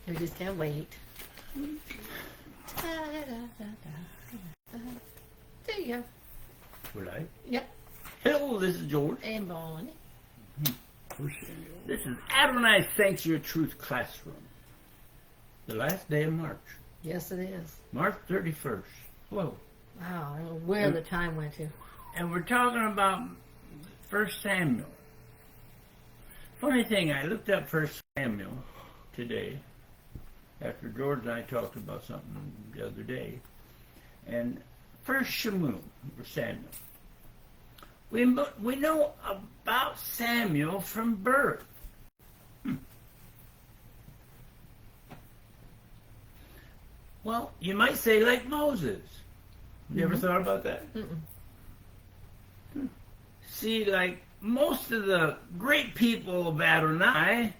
We just can't wait. There you go. Would I? Yep. Hello, this is George. And Bonnie. This is Adonai Sanctuary Truth Classroom. The last day of March. Yes, it is. March 31st. Whoa. Wow, I don't know where the time went to. And we're talking about 1 Samuel. Funny thing, I looked up 1 Samuel today after George and I talked about something the other day. And 1 Samuel, or Samuel. We know about Samuel from birth. Well, you might say like Moses. You ever thought about that? See, like most of the great people of Adonai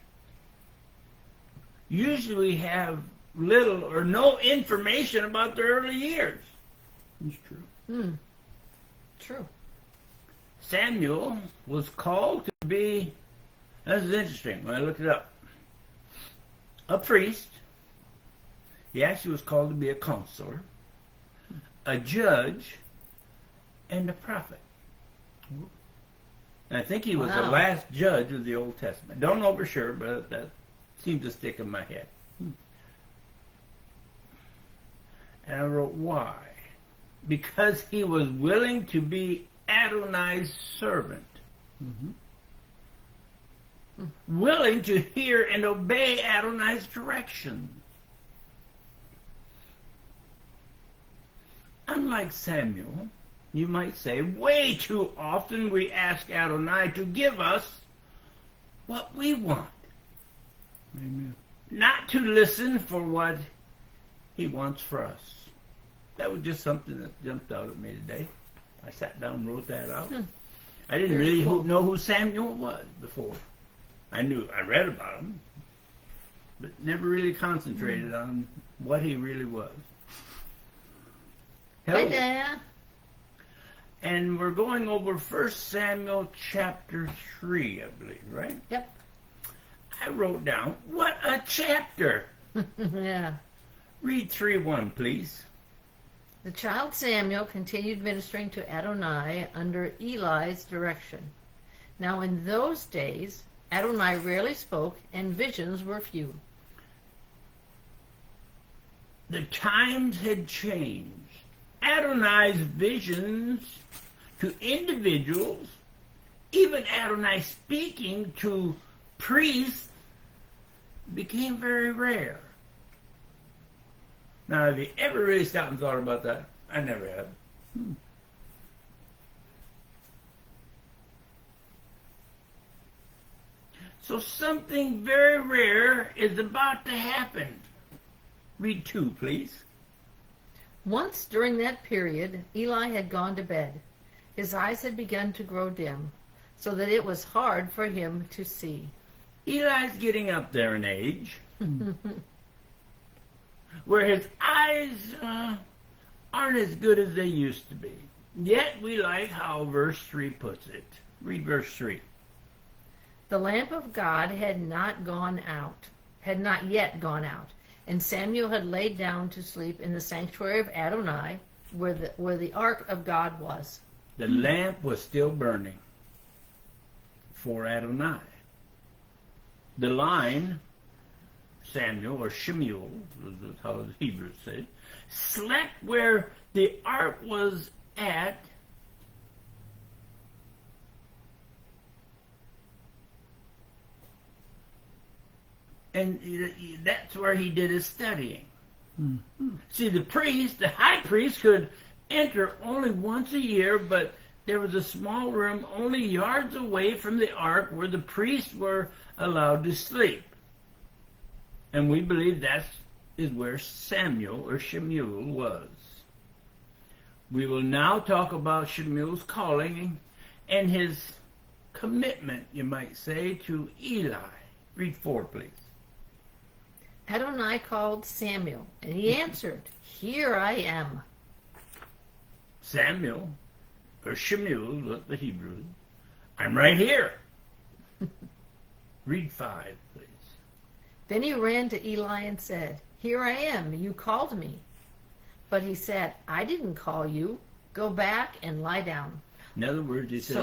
usually have little or no information about their early years. It's true. True. Samuel was called to be, this is interesting when I looked it up, a priest. He actually was called to be a counselor, a judge, and a prophet. And I think he was the last judge of the Old Testament. Don't know for sure, but that seems to stick in my head. And I wrote, why? Because he was willing to be Adonai's servant. Willing to hear and obey Adonai's direction. Unlike Samuel, you might say, way too often we ask Adonai to give us what we want. Amen. Not to listen for what he wants for us. That was just something that jumped out at me today. I sat down and wrote that out. I didn't really know who Samuel was before. I read about him, but never really concentrated on what he really was. Hi there. And we're going over 1 Samuel chapter 3, I believe, right? Yep. I wrote down, what a chapter! Yeah. Read 3:1, please. The child Samuel continued ministering to Adonai under Eli's direction. Now in those days, Adonai rarely spoke and visions were few. The times had changed. Adonai's visions to individuals, even Adonai speaking to priests, became very rare. Now, have you ever really stopped and thought about that? I never have. So something very rare is about to happen. Read 2, please. Once during that period, Eli had gone to bed. His eyes had begun to grow dim, so that it was hard for him to see. Eli's getting up there in age, where his eyes aren't as good as they used to be. Yet we like how verse 3 puts it. Read verse 3. The lamp of God had not yet gone out, and Samuel had laid down to sleep in the sanctuary of Adonai, where the ark of God was. The lamp was still burning for Adonai. The line, Samuel, or Shemuel, is how the Hebrews say, slept where the ark was at, and that's where he did his studying. See, the high priest, could enter only once a year, but there was a small room only yards away from the ark where the priests were allowed to sleep. And we believe that is where Samuel or Shemuel was. We will now talk about Shemuel's calling and his commitment, you might say, to Eli. Read 4, please. Adonai called Samuel, and he answered, "Here I am." Samuel, or Shemuel, look the Hebrew, I'm right here. Read 5, please. Then he ran to Eli and said, "Here I am, you called me." But he said, "I didn't call you. Go back and lie down." In other words, he said,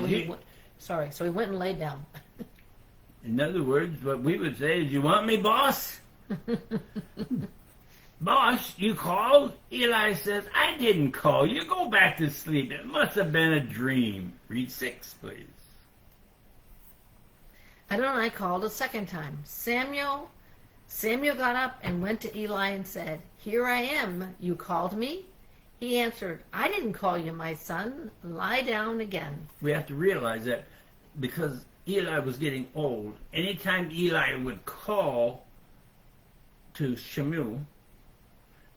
So he went and laid down. in other words, what we would say is, "You want me, boss?" "Boss, you called?" Eli says, "I didn't call you. Go back to sleep. It must have been a dream." Read 6, please. Adonai called a second time, "Samuel." Samuel got up and went to Eli and said, "Here I am. You called me?" He answered, "I didn't call you, my son. Lie down again." We have to realize that because Eli was getting old, anytime Eli would call to Shemuel,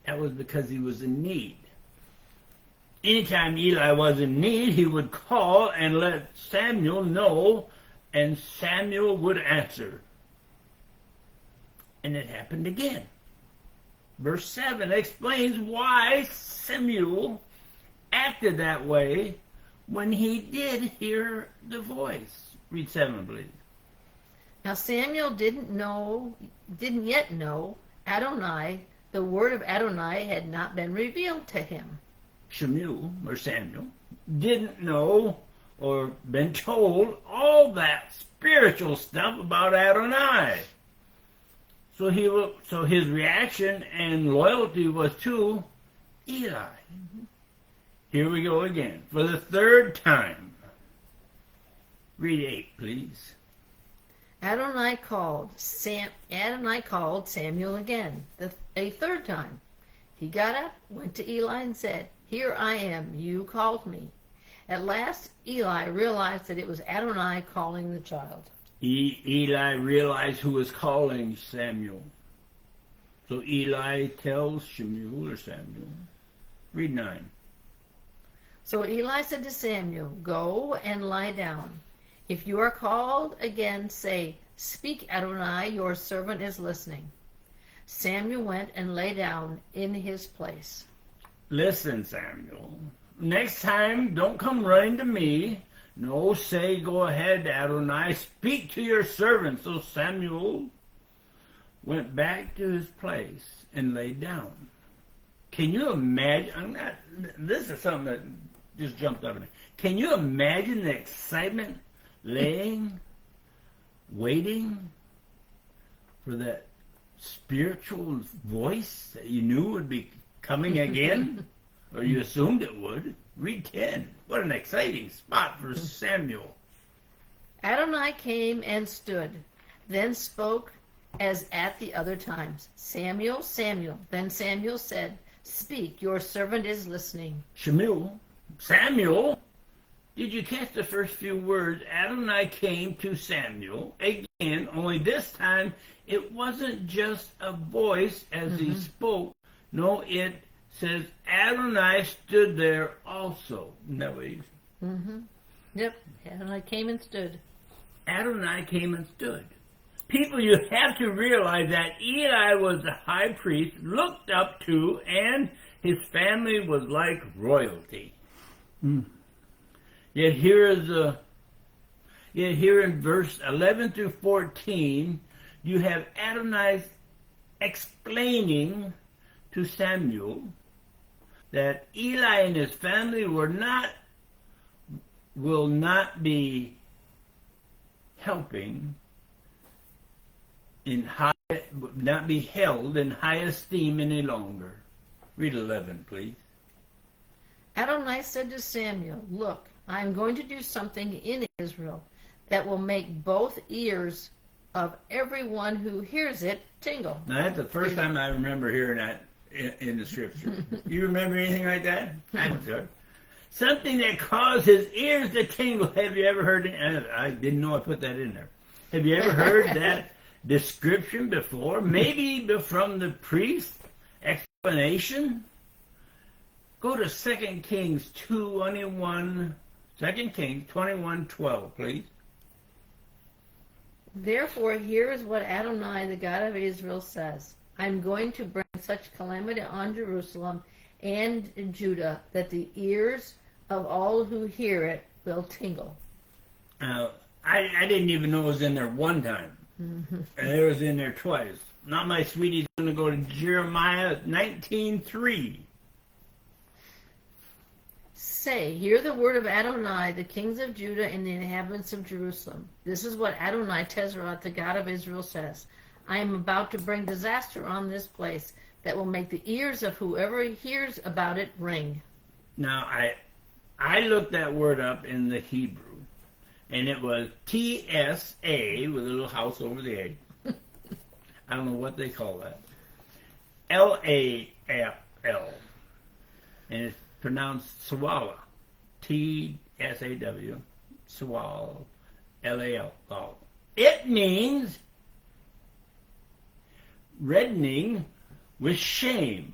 that was because he was in need. Anytime Eli was in need, he would call and let Samuel know, and Samuel would answer. And it happened again. Verse 7 explains why Samuel acted that way when he did hear the voice. Read 7, please. Now Samuel didn't yet know Adonai. The word of Adonai had not been revealed to him. Samuel didn't know or been told all that spiritual stuff about Adonai. So his reaction and loyalty was to Eli. Mm-hmm. Here we go again for the third time. Read 8, please. Adonai called Samuel again, a third time. He got up, went to Eli, and said, "Here I am. You called me." At last, Eli realized that it was Adonai calling the child. Eli realized who was calling Samuel. So Eli tells Samuel. Read 9. So Eli said to Samuel, "Go and lie down. If you are called again, say, 'Speak, Adonai, your servant is listening.'" Samuel went and lay down in his place. Listen, Samuel. Next time, don't come running to me. No, say, "Go ahead, Adonai, speak to your servant." So Samuel went back to his place and lay down. Can you imagine? This is something that just jumped up at me. Can you imagine the excitement laying, waiting for that spiritual voice that you knew would be coming again? Or you assumed it would. Read 10. What an exciting spot for Samuel. Adonai came and stood, then spoke as at the other times, "Samuel, Samuel." Then Samuel said, "Speak, your servant is listening." Samuel, did you catch the first few words? Adonai came to Samuel again, only this time it wasn't just a voice as he spoke. No, it says Adonai stood there also. No way. Yep, Adonai came and stood. Adonai came and stood. People, you have to realize that Eli was the high priest looked up to, and his family was like royalty. Yet here in verse 11 through 14, you have Adonai explaining to Samuel that Eli and his family will not be helping not be held in high esteem any longer. Read 11, please. Adonai said to Samuel, "Look, I am going to do something in Israel that will make both ears of everyone who hears it tingle." Now, that's the first time I remember hearing that in the scripture. You remember anything like that? I'm sure. Something that caused his ears to tingle. Have you ever heard it? I didn't know I put that in there. Have you ever heard that description before? Maybe from the priest explanation? Go to 2 Kings 21, 2 Kings 21:12, please. "Therefore, here is what Adonai, the God of Israel, says. I'm going to bring such calamity on Jerusalem and Judah that the ears of all who hear it will tingle." I didn't even know it was in there one time. And it was in there twice. Now my sweetie's going to go to Jeremiah 19:3. Say, hear the word of Adonai, the kings of Judah and the inhabitants of Jerusalem. This is what Adonai Tezrah, the God of Israel, says. I am about to bring disaster on this place that will make the ears of whoever hears about it ring. Now, I looked that word up in the Hebrew, and it was TSA with a little house over the A. I don't know what they call that. LAFL. And it's pronounced Sawala. TSAW. Sawal. LAL. It means reddening with shame,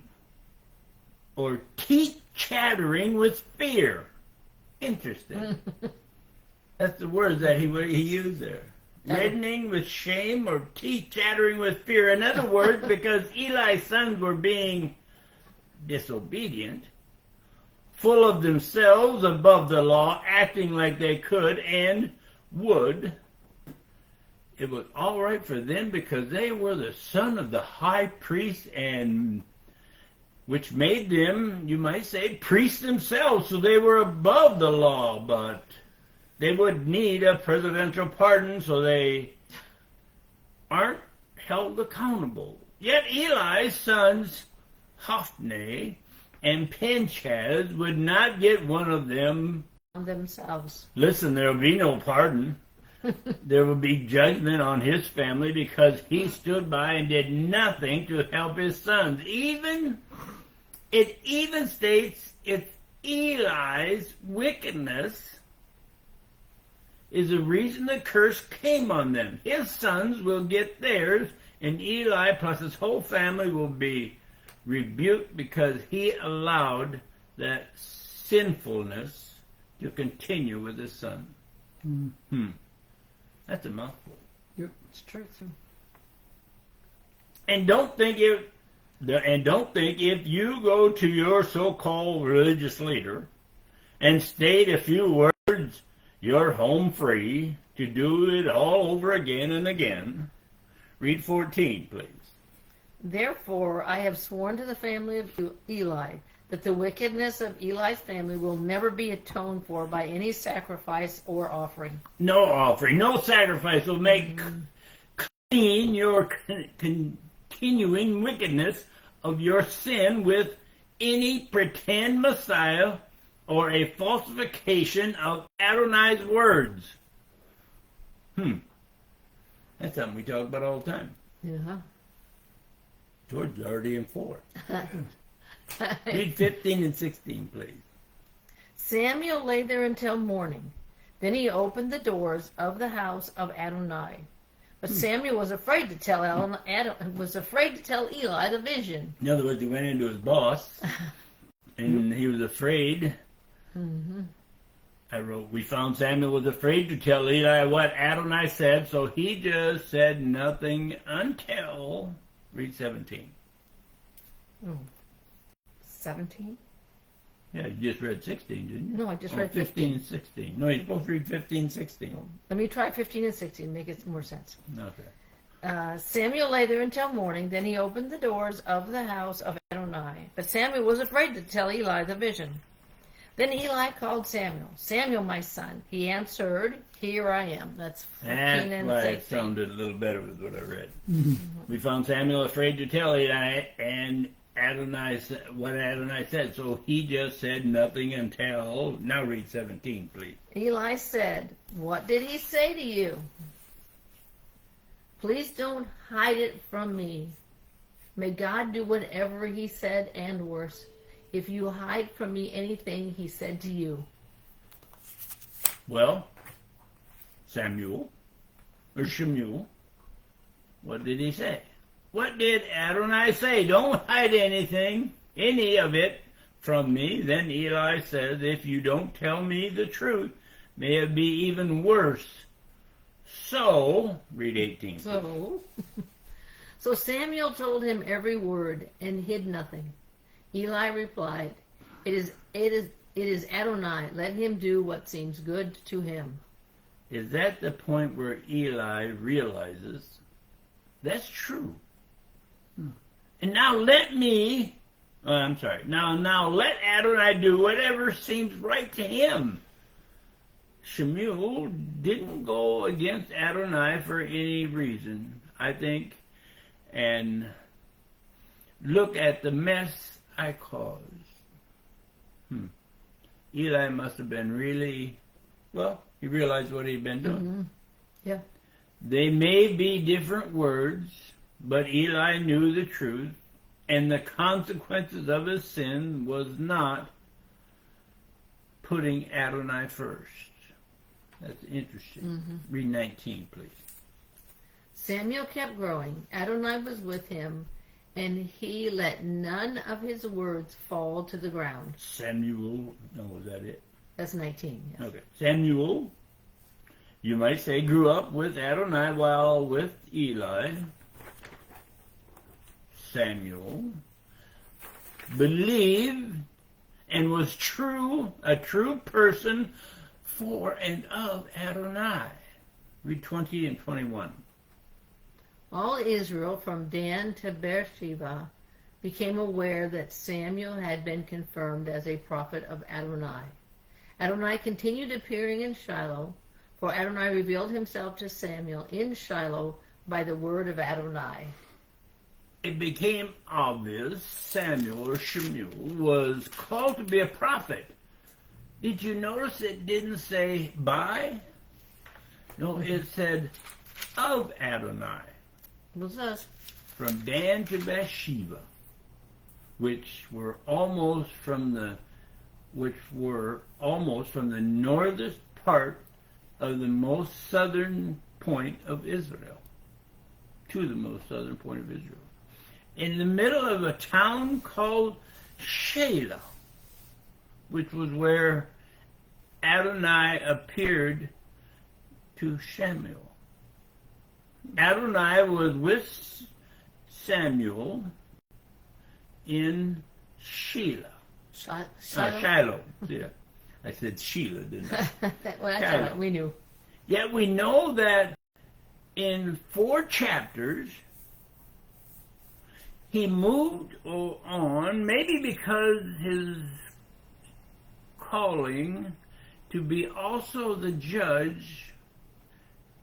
or teeth chattering with fear. Interesting. That's the words that he used there. Reddening with shame or teeth chattering with fear. In other words, because Eli's sons were being disobedient, full of themselves, above the law, acting like they could and would, it was all right for them because they were the son of the high priest, and which made them, you might say, priests themselves. So they were above the law, but they would need a presidential pardon, so they aren't held accountable. Yet Eli's sons, Hophni and Pinchas, would not get one of them Themselves. Listen, there will be no pardon. There will be judgment on his family because he stood by and did nothing to help his sons. It even states it's Eli's wickedness is the reason the curse came on them. His sons will get theirs, and Eli plus his whole family will be rebuked because he allowed that sinfulness to continue with his son. That's a mouthful. Yep, it's true. And don't think if you go to your so-called religious leader and state a few words, you're home free to do it all over again and again. Read 14, please. Therefore, I have sworn to the family of Eli that the wickedness of Eli's family will never be atoned for by any sacrifice or offering. No offering, no sacrifice will make clean your continuing wickedness of your sin with any pretend Messiah or a falsification of Adonai's words. That's something we talk about all the time. Yeah. George is already in 4. Read 15 and 16, please. Samuel lay there until morning. Then he opened the doors of the house of Adonai. But Samuel was afraid to tell Eli the vision. In other words, he went into his boss, and he was afraid. I wrote, we found Samuel was afraid to tell Eli what Adonai said, so he just said nothing until, read 17. 17? Yeah, you just read 16, didn't you? No, I just read 15 and 16. No, you're supposed to read 15 and 16. Let me try 15 and 16, make it more sense. Okay. Samuel lay there until morning. Then he opened the doors of the house of Adonai. But Samuel was afraid to tell Eli the vision. Then Eli called Samuel. Samuel, my son. He answered, here I am. That's 15 and 16. That's why it sounded a little better with what I read. We found Samuel afraid to tell Eli and Adonai what Adonai said, so he just said nothing until, now read 17, please. Eli said, what did he say to you? Please don't hide it from me. May God do whatever he said and worse, if you hide from me anything he said to you. Well, Shemuel, what did he say? What did Adonai say? Don't hide anything, any of it, from me. Then Eli says, if you don't tell me the truth, may it be even worse. So, read 18. So Samuel told him every word and hid nothing. Eli replied, it is Adonai. Let him do what seems good to him. Is that the point where Eli realizes that's true? And now let me, I'm sorry, now let Adonai do whatever seems right to him. Shemuel didn't go against Adonai for any reason, I think, and look at the mess I caused. Eli must have been really, well, he realized what he'd been doing. Mm-hmm. Yeah. They may be different words, but Eli knew the truth, and the consequences of his sin was not putting Adonai first. That's interesting. Mm-hmm. Read 19, please. Samuel kept growing. Adonai was with him, and he let none of his words fall to the ground. Samuel, no, was that it? That's 19. Yes. Okay. Samuel, you might say, grew up with Adonai while with Eli. Samuel believed and was a true person for and of Adonai. Read 20 and 21. All Israel from Dan to Beersheba became aware that Samuel had been confirmed as a prophet of Adonai. Adonai continued appearing in Shiloh, for Adonai revealed himself to Samuel in Shiloh by the word of Adonai. It became obvious Samuel, or Shemuel, was called to be a prophet. Did you notice it didn't say by? No, it said of Adonai. What's this? From Dan to Bathsheba, which were almost from the northern part of the most southern point of Israel, to the most southern point of Israel, in the middle of a town called Shiloh, which was where Adonai appeared to Samuel. Adonai was with Samuel in Shiloh. Shiloh. Yeah. I said Sheila, didn't I? Well, that's all right. We knew. Yet we know that in 4 chapters, he moved on, maybe because his calling to be also the judge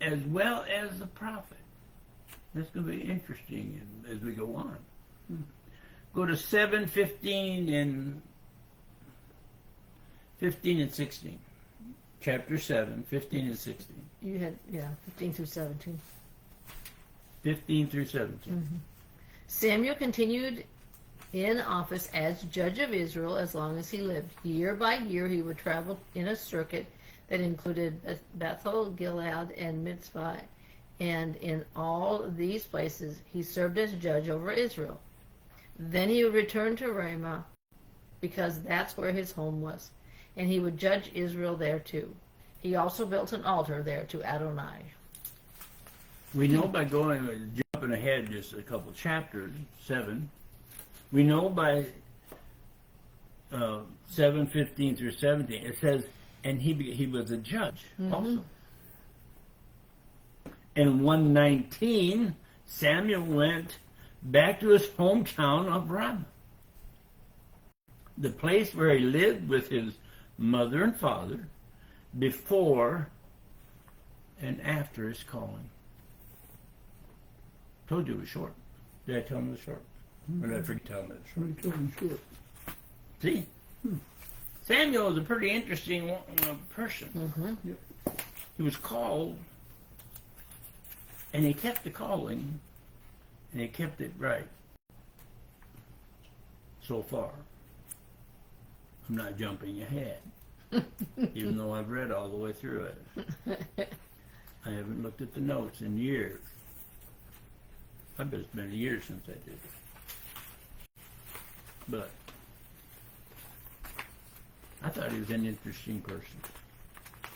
as well as the prophet. That's going to be interesting as we go on. Go to 7, 15, and 16. Chapter 7, 15 and 16. You had, 15 through 17. 15 through 17. Mm-hmm. Samuel continued in office as judge of Israel as long as he lived. Year by year he would travel in a circuit that included Bethel, Gilead, and Mitzvah, and in all these places he served as judge over Israel. Then he would return to Ramah, because that's where his home was, and he would judge Israel there too. He also built an altar there to Adonai. We know by jumping ahead just a couple chapters, 7, we know by 7, 15 through 17, it says, and he was a judge also. In 119, Samuel went back to his hometown of Ramah, the place where he lived with his mother and father before and after his calling. Told you it was short. Did I tell him it was short? Or did I forget to tell him it was short? See? Samuel is a pretty interesting person. Mm-hmm. He was called, and he kept the calling, and he kept it right. So far. I'm not jumping ahead, even though I've read all the way through it. I haven't looked at the notes in years. I bet it's been a year since I did it. But I thought he was an interesting person.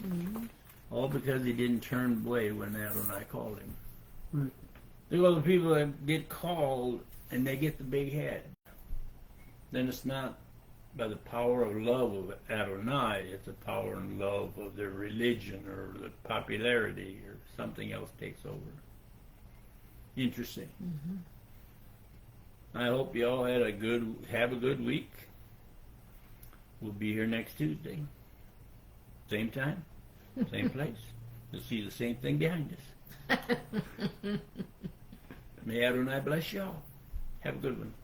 Mm-hmm. All because he didn't turn away when Adonai called him. Right. There are other people that get called and they get the big head. Then it's not by the power of love of Adonai, it's the power and love of their religion or the popularity or something else takes over. Interesting. Mm-hmm. I hope you all have a good week. We'll be here next Tuesday. Same time, same place. You'll see the same thing behind us. May Adonai bless y'all. Have a good one.